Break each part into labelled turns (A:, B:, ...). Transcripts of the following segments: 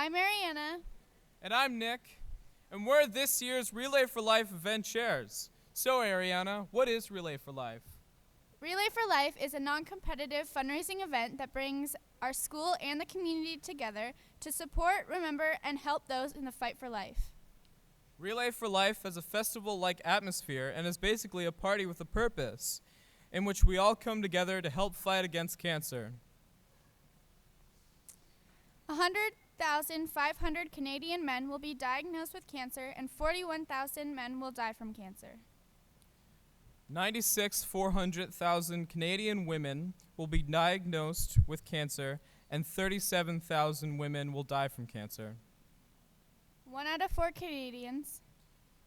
A: I'm Mariana.
B: And I'm Nick, and we're this year's Relay for Life event chairs. So, Ariana, what is Relay for Life?
A: Relay for Life is a non-competitive fundraising event that brings our school and the community together to support, remember, and help those in the fight for life.
B: Relay for Life has a festival-like atmosphere and is basically a party with a purpose, in which we all come together to help fight against cancer.
A: 100,500 Canadian men will be diagnosed with cancer and 41,000 men will die from cancer.
B: 400,000 Canadian women will be diagnosed with cancer and 37,000 women will die from cancer.
A: 1 out of 4 Canadians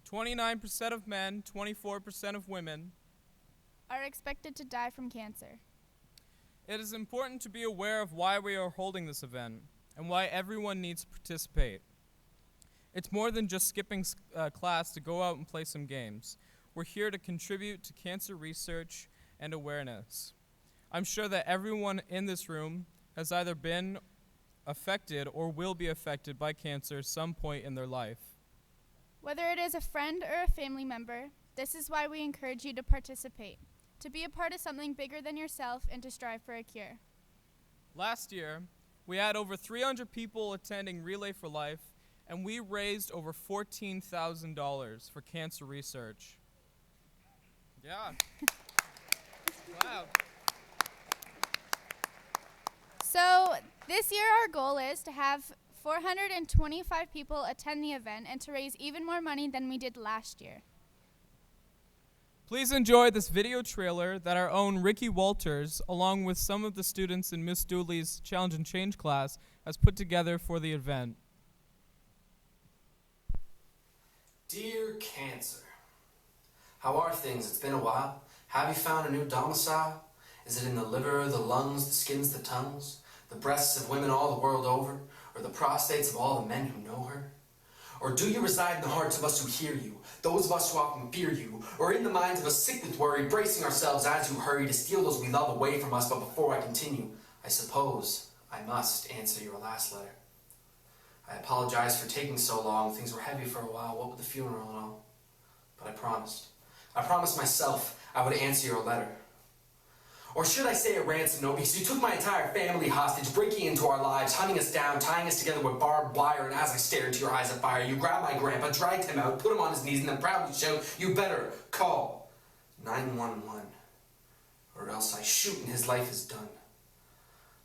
B: 29% of men, 24% of women
A: are expected to die from cancer.
B: It is important to be aware of why we are holding this event and why everyone needs to participate. It's more than just skipping class to go out and play some games. We're here to contribute to cancer research and awareness. I'm sure that everyone in this room has either been affected or will be affected by cancer some point in their life.
A: Whether it is a friend or a family member, this is why we encourage you to participate, to be a part of something bigger than yourself and to strive for a cure.
B: Last year, we had over 300 people attending Relay for Life, and we raised over $14,000 for cancer research. Yeah. Wow.
A: So this year our goal is to have 425 people attend the event and to raise even more money than we did last year.
B: Please enjoy this video trailer that our own Ricky Walters, along with some of the students in Miss Dooley's Challenge and Change class, has put together for the event.
C: Dear Cancer, how are things? It's been a while. Have you found a new domicile? Is it in the liver, the lungs, the skins, the tongues, the breasts of women all the world over, or the prostates of all the men who know her? Or do you reside in the hearts of us who hear you, those of us who often fear you, or in the minds of us sick with worry, bracing ourselves as you hurry to steal those we love away from us? But before I continue, I suppose I must answer your last letter. I apologize for taking so long. Things were heavy for a while, what with the funeral and all. But I promised. I promised myself I would answer your letter. Or should I say a ransom note, because you took my entire family hostage, breaking into our lives, hunting us down, tying us together with barbed wire, and as I stared into your eyes of fire, you grabbed my grandpa, dragged him out, put him on his knees, and then proudly shouted, "You better call 911, or else I shoot and his life is done."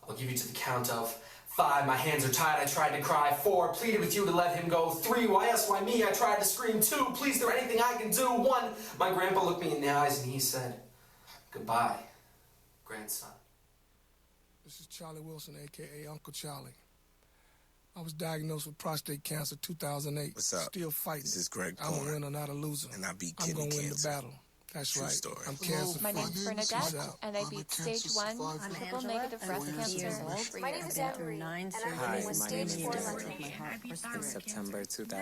C: I'll give you to the count of 5, my hands are tied, I tried to cry. 4, pleaded with you to let him go. 3, why us, why me, I tried to scream. 2, please, is there anything I can do? 1, my grandpa looked me in the eyes and he said, "Goodbye, grandson."
D: This is Charlie Wilson, a.k.a. Uncle Charlie. I was diagnosed with prostate cancer 2008.
E: What's up?
D: Still fighting.
E: This is Greg
D: I'm a
E: Porn,
D: winner, not a loser.
E: and I beat
D: I'm
E: kidney
D: going to win the
E: cancer.
D: battle. That's
E: True
D: right.
E: story.
D: I'm
E: Hello,
D: cancer
F: My
D: free.
F: name's Bernadette,
D: She's out.
F: and I beat stage 1 triple negative breast cancer.
G: My name is Emery, and I'm
E: Hi,
G: living with
E: my
G: stage
E: name
G: 4
E: is
G: lung
E: Emery.
G: cancer.
E: In September 2013,
H: I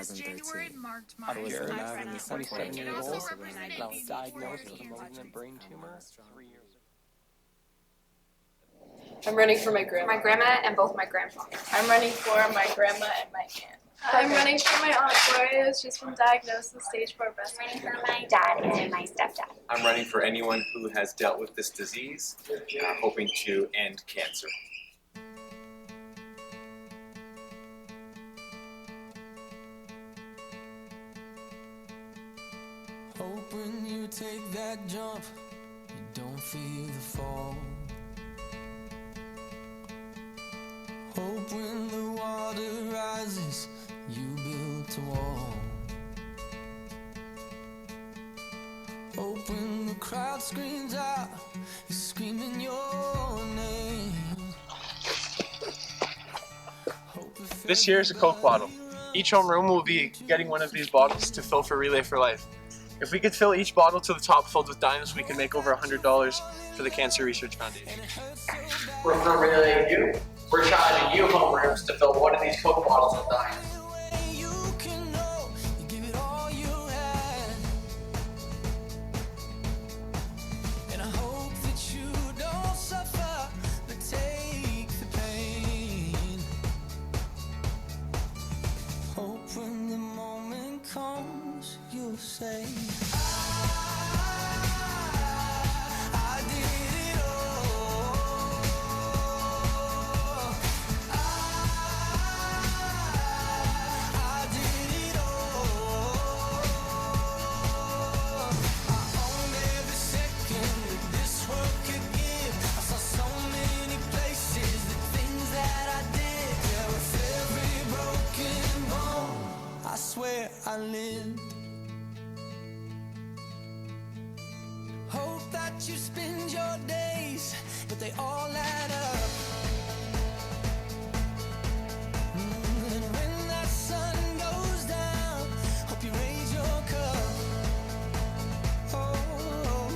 H: was
E: Here.
H: 11 and 27 years old,
E: also
H: and I was diagnosed with a malignant brain tumor 3 years ago.
I: I'm running for my grandma and both my grandpa. I'm running for my grandma and my aunt. I'm running for my aunt Gloria. She's been diagnosed with stage 4 breast cancer.
G: I'm running for my dad and my stepdad.
J: I'm running for anyone who has dealt with this disease, hoping to end cancer.
K: Hope when you take that jump, you don't feel the fall. Hope when the water rises, you build a wall. Hope when the crowd screams out, you're screaming your name.
H: This year is a Coke bottle. Each homeroom will be getting one of these bottles to fill for Relay for Life. If we could fill each bottle to the top filled with dimes, we can make over $100 for the Cancer Research Foundation.
C: We're from Relay You. We're charging you homerooms to fill one of these Coke bottles with dimes.
K: say I did it all. I did it all. I own every second that this world could give. I saw so many places, the things that I did. Yeah, with every broken bone, I swear I lived. Hope that you spend your days, but they all add up. And when that sun goes down, hope you raise your cup. Oh,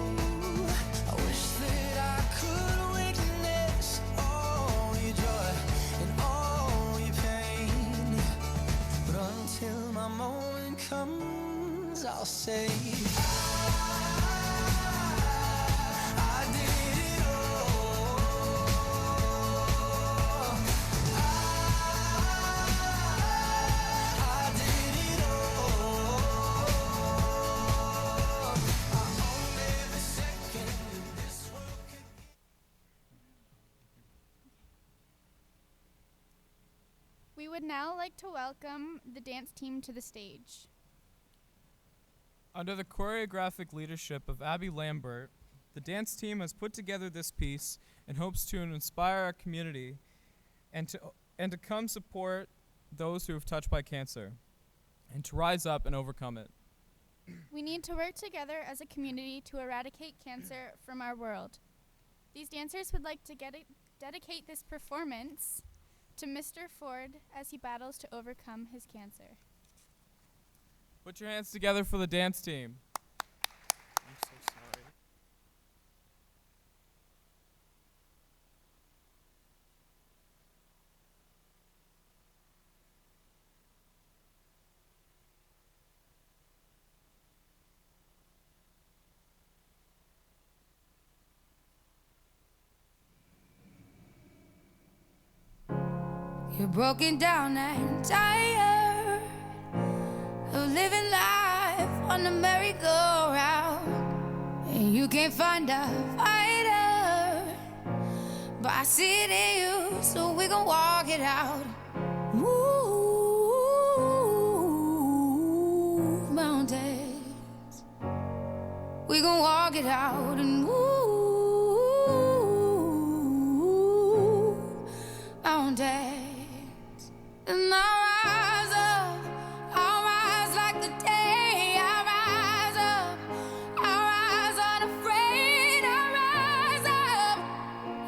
K: I wish that I could witness all your joy and all your pain. But until my moment comes, I'll say I did it all. I did it all. I own every second that this world could.
A: We would now like to welcome the dance team to the stage.
B: Under the choreographic leadership of Abby Lambert, the dance team has put together this piece in hopes to inspire our community and to come support those who have touched by cancer and to rise up and overcome it.
A: We need to work together as a community to eradicate cancer from our world. These dancers would like to dedicate this performance to Mr. Ford as he battles to overcome his cancer.
B: Put your hands together for the dance team. I'm so sorry.
K: You're broken down and tired of living life on the merry-go-round, and you can't find a fighter, but I see it in you, so we gon' walk it out. Move mountains, we gon' walk it out and move mountains. And I'll rise like the day. I'll rise up, I'll rise unafraid. I'll rise up,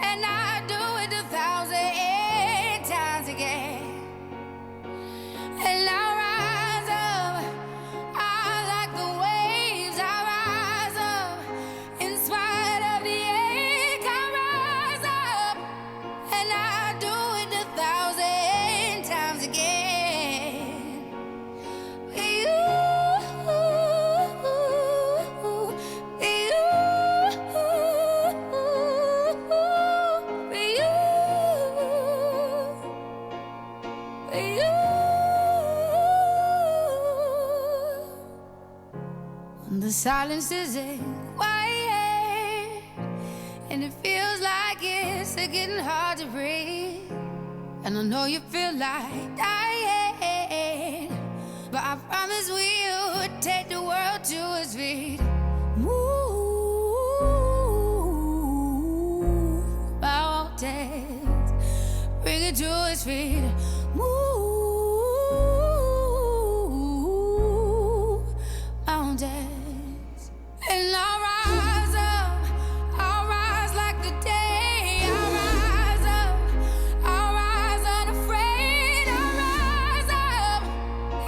K: and I do it 1,000 times again. And I'll rise up, I like the waves. I'll rise up, in spite of the ache. I'll rise up, and I do it 1,000 times again. The silence isn't quiet, and it feels like it's getting hard to breathe. And I know you feel like dying, but I promise we'll take the world to its feet. Move mountains, bring it to its feet. Move mountains. And I'll rise up, I'll rise like the day. I'll rise up, I'll rise unafraid. I'll rise up,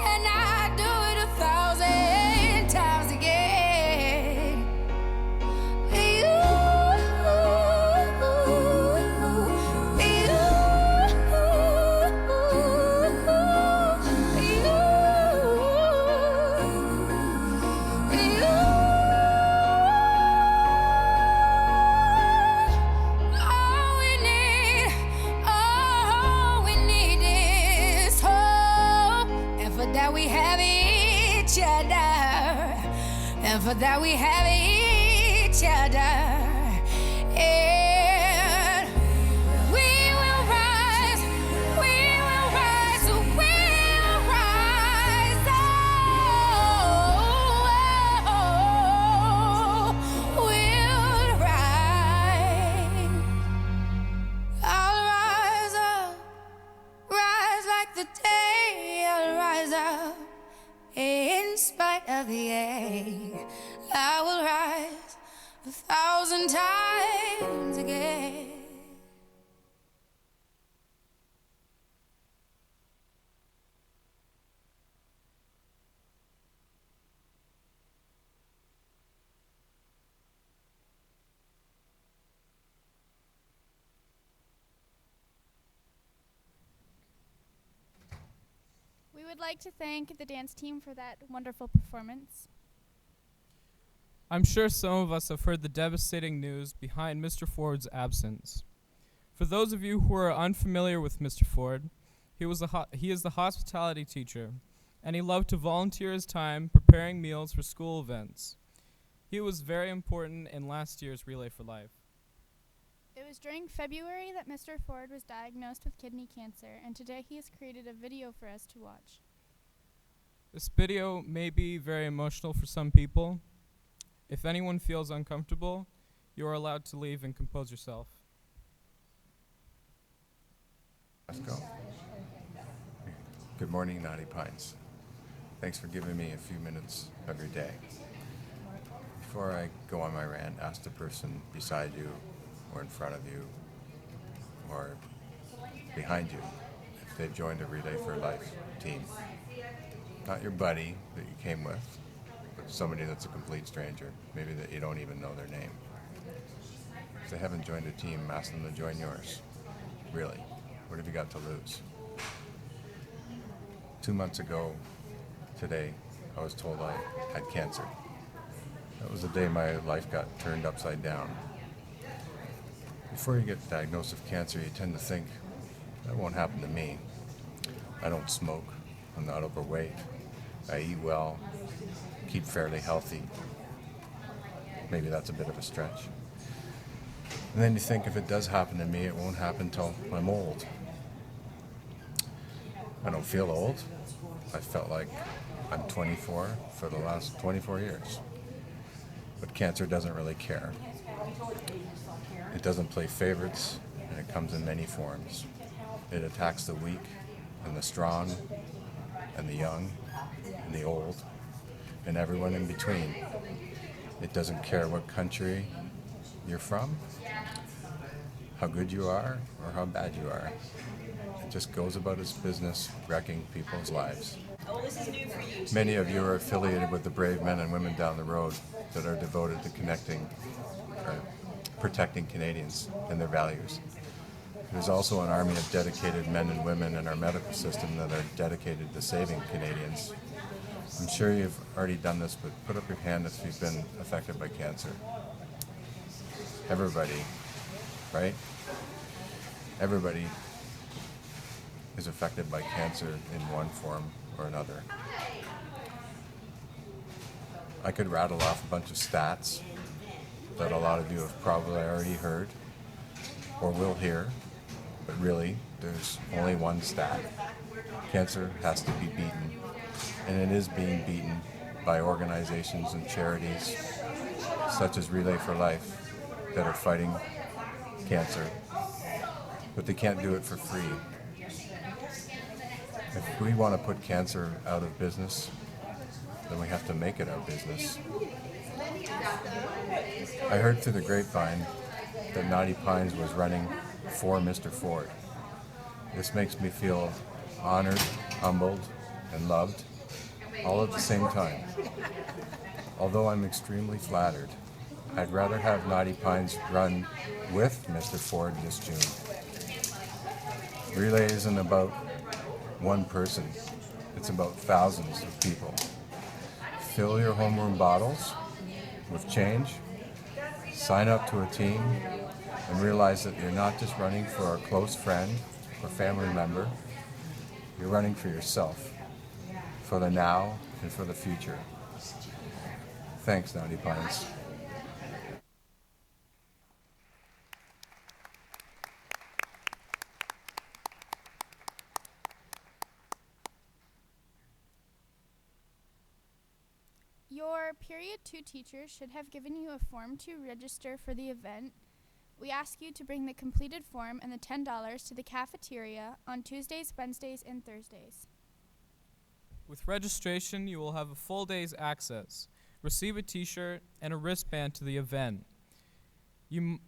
K: and I do it 1,000 times again. We have each other. and for that we have each other. And we will rise, we will rise, we will rise. Oh, we'll rise. I'll rise up, rise like the day. I'll rise up in spite of the ache. I will rise 1,000 times again.
A: We would like to thank the dance team for that wonderful performance.
B: I'm sure some of us have heard the devastating news behind Mr. Ford's absence. For those of you who are unfamiliar with Mr. Ford, he is the hospitality teacher, and he loved to volunteer his time preparing meals for school events. He was very important in last year's Relay for Life.
A: It was during February that Mr. Ford was diagnosed with kidney cancer, and today he has created a video for us to watch.
B: This video may be very emotional for some people. If anyone feels uncomfortable, you are allowed to leave and compose yourself.
L: Let's go. Good morning, Naughty Pines. Thanks for giving me a few minutes of your day. Before I go on my rant, ask the person beside you, or in front of you, or behind you, if they've joined a Relay for Life team. Not your buddy that you came with, but somebody that's a complete stranger, maybe that you don't even know their name. If they haven't joined a team, ask them to join yours. Really, what have you got to lose? 2 months ago today, I was told I had cancer. That was the day my life got turned upside down. Before you get diagnosed with cancer, you tend to think, that won't happen to me. I don't smoke, I'm not overweight, I eat well, keep fairly healthy. Maybe that's a bit of a stretch. And then you think if it does happen to me, it won't happen till I'm old. I don't feel old. I felt like I'm 24 for the last 24 years. But cancer doesn't really care. It doesn't play favorites, and it comes in many forms. It attacks the weak and the strong and the young and the old and everyone in between. It doesn't care what country you're from, how good you are, or how bad you are. It just goes about its business wrecking people's lives. Many of you are affiliated with the brave men and women down the road that are devoted to protecting Canadians and their values. There's also an army of dedicated men and women in our medical system that are dedicated to saving Canadians. I'm sure you've already done this, but put up your hand if you've been affected by cancer. Everybody, right? Everybody is affected by cancer in one form or another. I could rattle off a bunch of stats that a lot of you have probably already heard or will hear, but really, there's only one stat. Cancer has to be beaten, and it is being beaten by organizations and charities such as Relay for Life that are fighting cancer, but they can't do it for free. If we want to put cancer out of business, then we have to make it our business. I heard through the grapevine that Naughty Pines was running for Mr. Ford. This makes me feel honored, humbled, and loved, all at the same time. Although I'm extremely flattered, I'd rather have Naughty Pines run with Mr. Ford this June. Relay isn't about one person, it's about thousands of people. Fill your homeroom bottles with change, sign up to a team, and realize that you're not just running for a close friend or family member, you're running for yourself, for the now and for the future. Thanks, Naughty Pines.
A: Your Period 2 teacher should have given you a form to register for the event. We ask you to bring the completed form and the $10 to the cafeteria on Tuesdays, Wednesdays, and Thursdays.
B: With registration, you will have a full day's access, receive a t-shirt, and a wristband to the event. You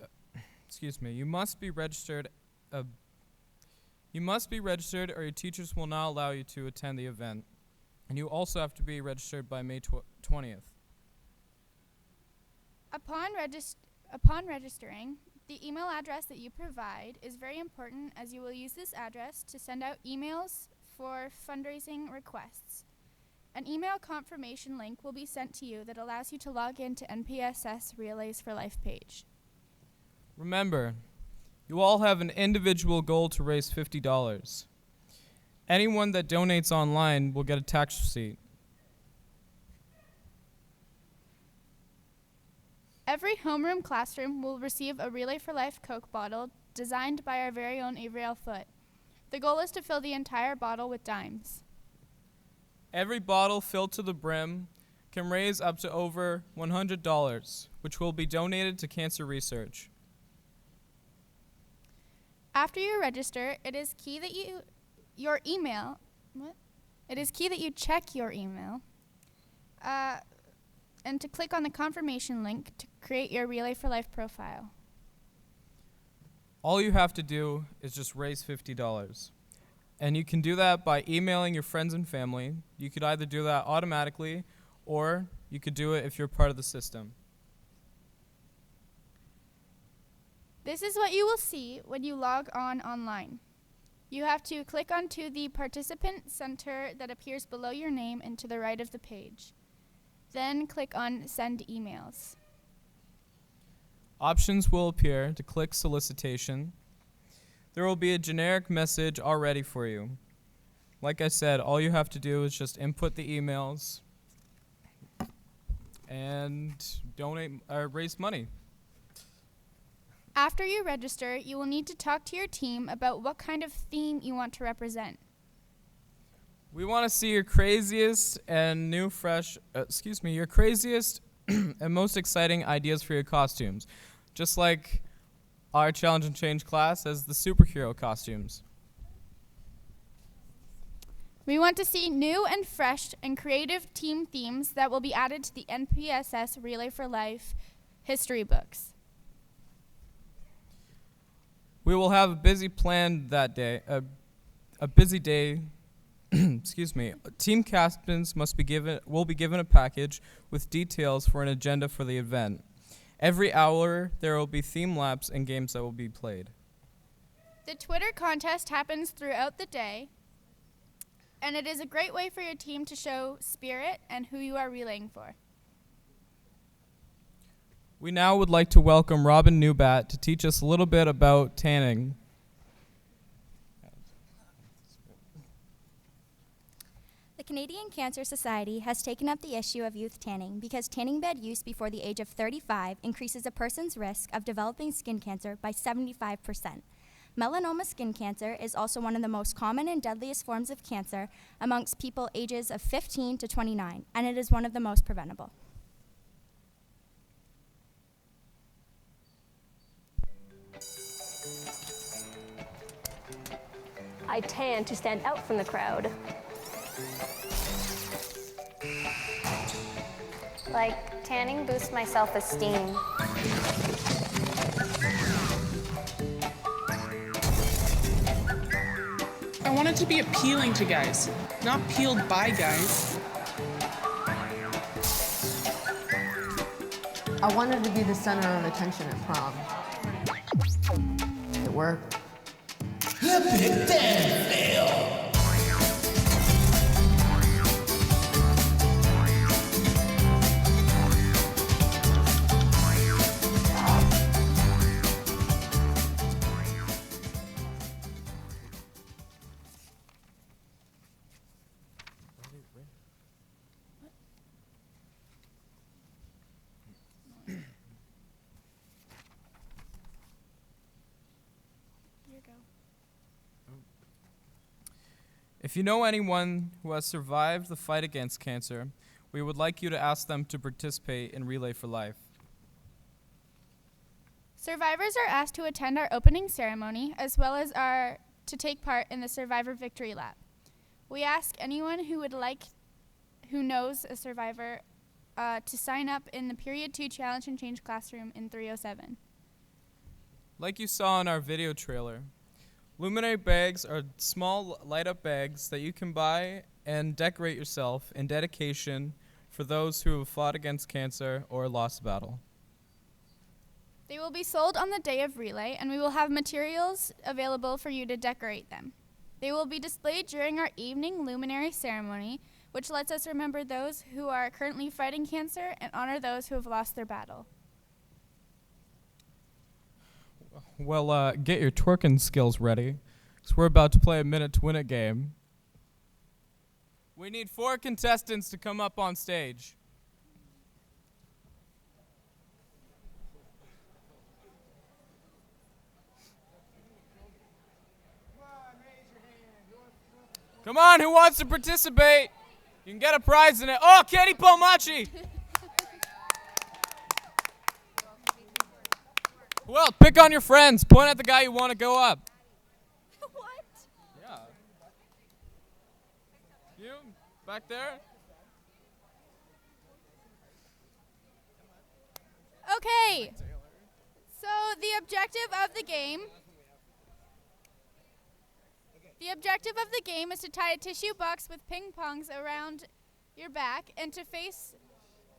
B: must be registered or your teachers will not allow you to attend the event. And you also have to be registered by May 20th.
A: Upon registering, the email address that you provide is very important, as you will use this address to send out emails for fundraising requests. An email confirmation link will be sent to you that allows you to log in to Npss Relays for Life page.
B: Remember, you all have an individual goal to raise $50. Anyone that donates online will get a tax receipt.
A: Every homeroom classroom will receive a Relay for Life Coke bottle designed by our very own Avriel Foote. The goal is to fill the entire bottle with dimes.
B: Every bottle filled to the brim can raise up to over $100, which will be donated to cancer research.
A: After you register, it is key that you check your email and to click on the confirmation link to create your Relay for Life profile.
B: All you have to do is just raise $50. And you can do that by emailing your friends and family. You could either do that automatically, or you could do it if you're part of the system.
A: This is what you will see when you log on online. You have to click onto the participant center that appears below your name and to the right of the page. Then click on Send Emails.
B: Options will appear to click solicitation. There will be a generic message already for you. Like I said, all you have to do is just input the emails and donate or raise money.
A: After you register, you will need to talk to your team about what kind of theme you want to represent.
B: We want to see your craziest and your craziest and most exciting ideas for your costumes. Just like our Challenge and Change class as the superhero costumes.
A: We want to see new and fresh and creative team themes that will be added to the Npss Relay for Life history books.
B: We will have a busy plan that day, a busy day. Excuse me. Team captains will be given a package with details for an agenda for the event. Every hour, there will be theme laps and games that will be played.
A: The Twitter contest happens throughout the day, and it is a great way for your team to show spirit and who you are relaying for.
B: We now would like to welcome Robin Newbat to teach us a little bit about tanning.
M: The Canadian Cancer Society has taken up the issue of youth tanning because tanning bed use before the age of 35 increases a person's risk of developing skin cancer by 75%. Melanoma skin cancer is also one of the most common and deadliest forms of cancer amongst people ages of 15 to 29, and it is one of the most preventable.
N: I tan to stand out from the crowd.
F: Like, tanning boosts my self-esteem.
O: I want it to be appealing to guys, not peeled by guys.
P: I wanted to be the center of attention at prom. It worked.
K: Epic fan fail.
B: If you know anyone who has survived the fight against cancer, we would like you to ask them to participate in Relay for Life.
A: Survivors are asked to attend our opening ceremony as well as to take part in the Survivor Victory Lap. We ask anyone who knows a survivor to sign up in the Period 2 Challenge and Change classroom in 307.
B: Like you saw in our video trailer, Luminary bags are small light-up bags that you can buy and decorate yourself in dedication for those who have fought against cancer or lost a battle.
A: They will be sold on the day of Relay, and we will have materials available for you to decorate them. They will be displayed during our evening luminary ceremony, which lets us remember those who are currently fighting cancer and honor those who have lost their battle.
B: Well, get your twerking skills ready, because we're about to play a minute to win it game. We need 4 contestants to come up on stage. Come on, who wants to participate? You can get a prize in it. Oh, Katie Palmachi! Well, pick on your friends. Point at the guy you want to go up.
A: What?
B: Yeah. You? Back there?
A: Okay. So the objective of the game is to tie a tissue box with ping pongs around your back and to face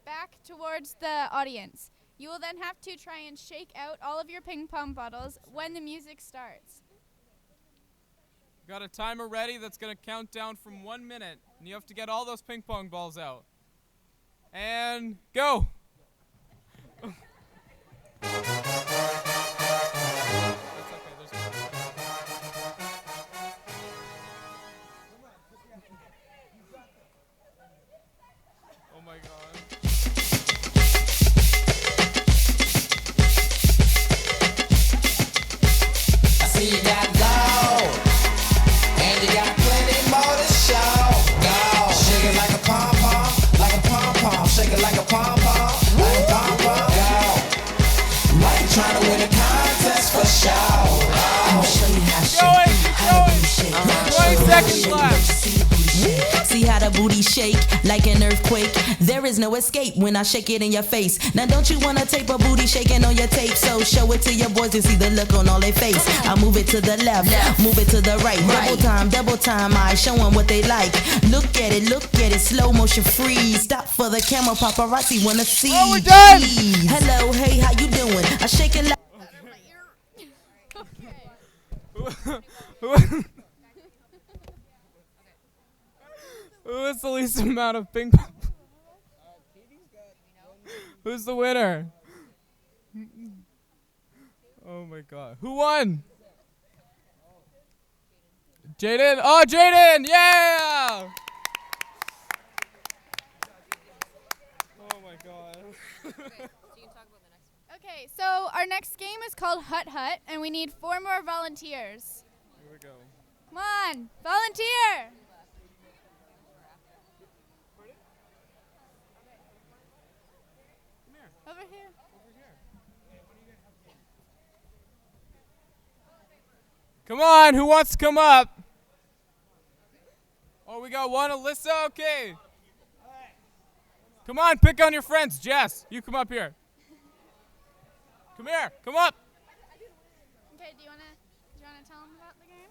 A: back towards the audience. You will then have to try and shake out all of your ping pong bottles when the music starts.
B: Got a timer ready that's going to count down from 1 minute, and you have to get all those ping pong balls out. And go! Oh my god.
K: I see you got gold, and you got plenty more to show. Go, shake it like a pom pom, like a pom pom. Shake it like a pom pom, like a pom pom. Go, like you're trying to win a contest for show. I'ma show you how to shake.
B: 20 seconds left.
Q: See how the booty shake like an earthquake. There is no escape when I shake it in your face. Now don't you wanna tape a booty shaking on your tape? So show it to your boys to see the look on all their face. I move it to the left, move it to the right. Double time, I show them what they like. Look at it, slow motion freeze. Stop for the camera, paparazzi wanna see.
B: Oh, we're done!
Q: Hello, hey, how you doing? I shake it like
B: Who has the least amount of ping pong? Who's the winner? Oh my god. Who won? Jaden. Oh, Jaden! Yeah! Oh my god.
A: Okay, so our next game is called Hut Hut, and we need 4 more volunteers.
B: Here we go.
A: Come on, volunteer! Over here.
B: Come on, who wants to come up? Oh, we got one, Alyssa, okay. Come on, pick on your friends. Jess, you come up here. Come here, come up.
A: Okay, do you wanna tell them about the game?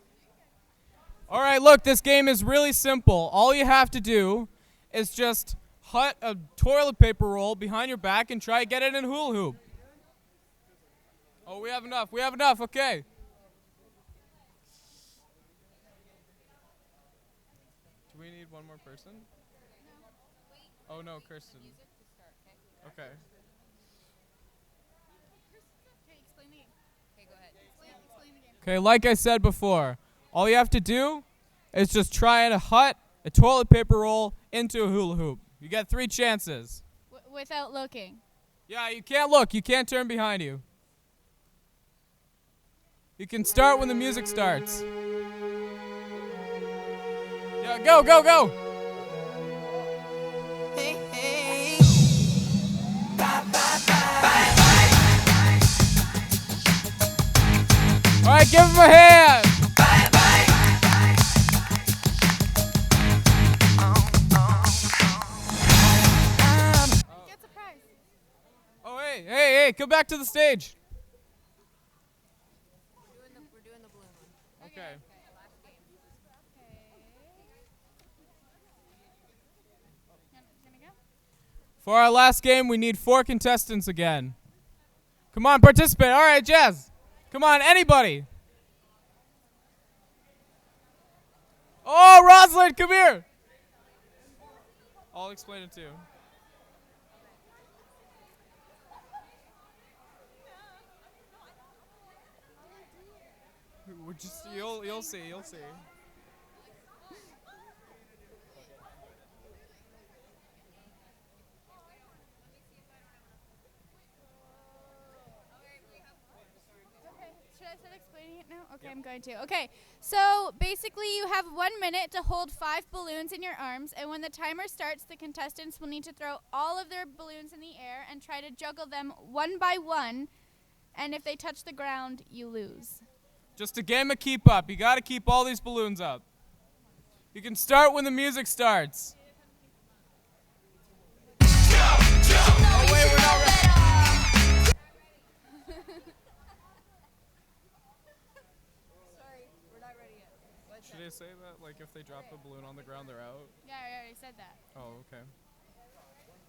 B: All right, look, this game is really simple. All you have to do is just hut a toilet paper roll behind your back and try to get it in hula hoop. Oh, we have enough, okay. Do we need one more person? No. Oh no, Kirsten. Okay. Okay, like I said before, all you have to do is just try to hut a toilet paper roll into a hula hoop. You get 3 chances.
A: Without looking.
B: Yeah, you can't look. You can't turn behind you. You can start when the music starts. Yeah, go, go, go. All right, give him a hand. Oh, hey, hey, hey, come back to the stage.
P: We're doing the balloon one.
B: Okay. For our last game, we need 4 contestants again. Come on, participate. All right, Jazz. Come on, anybody. Oh, Rosalind, come here. I'll explain it to you. We're just, you'll see, you'll see.
A: Should I start explaining it now? Okay, I'm going to. Okay, so basically you have 1 minute to hold 5 balloons in your arms, and when the timer starts, the contestants will need to throw all of their balloons in the air and try to juggle them one by one, and if they touch the ground, you lose.
B: Just a game of keep up. You got to keep all these balloons up. You can start when the music starts. Oh, wait, we're not ready.
P: Sorry, we're not ready yet.
B: Should I say that? Like, if they drop the balloon on the ground, they're out?
A: Yeah, I already said that.
B: Oh, okay.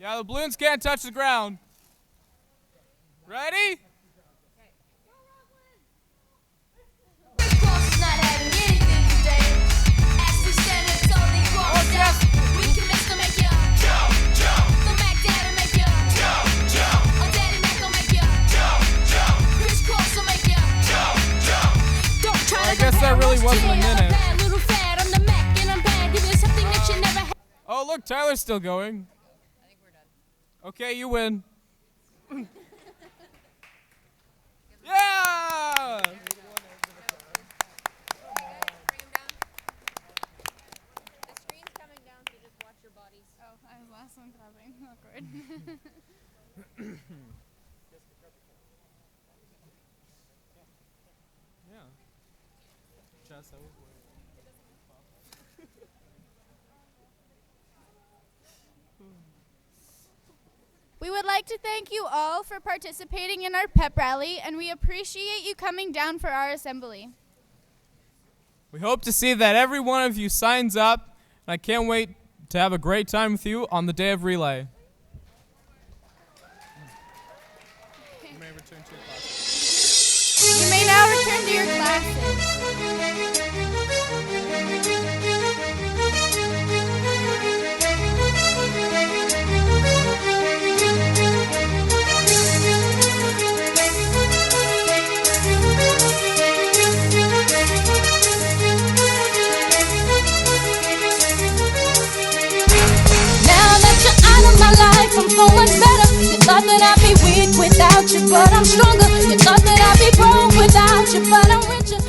B: Yeah, the balloons can't touch the ground. Ready? I guess that really wasn't a minute. Oh, look, Tyler's still going.
P: I think we're done.
B: Okay, you win. Yeah!
P: Bring them down. The screen's coming down, so just watch your bodies.
A: Oh, I was last one clapping. Awkward.
B: Yeah. Jess, that was weird.
A: We would like to thank you all for participating in our pep rally, and we appreciate you coming down for our assembly.
B: We hope to see that every one of you signs up, and I can't wait to have a great time with you on the day of relay. You may return to your classes.
A: You may now return to your classes.
K: I'm so much better. You thought that I'd be weak without you, but I'm stronger. You thought that I'd be broke without you, but I'm richer.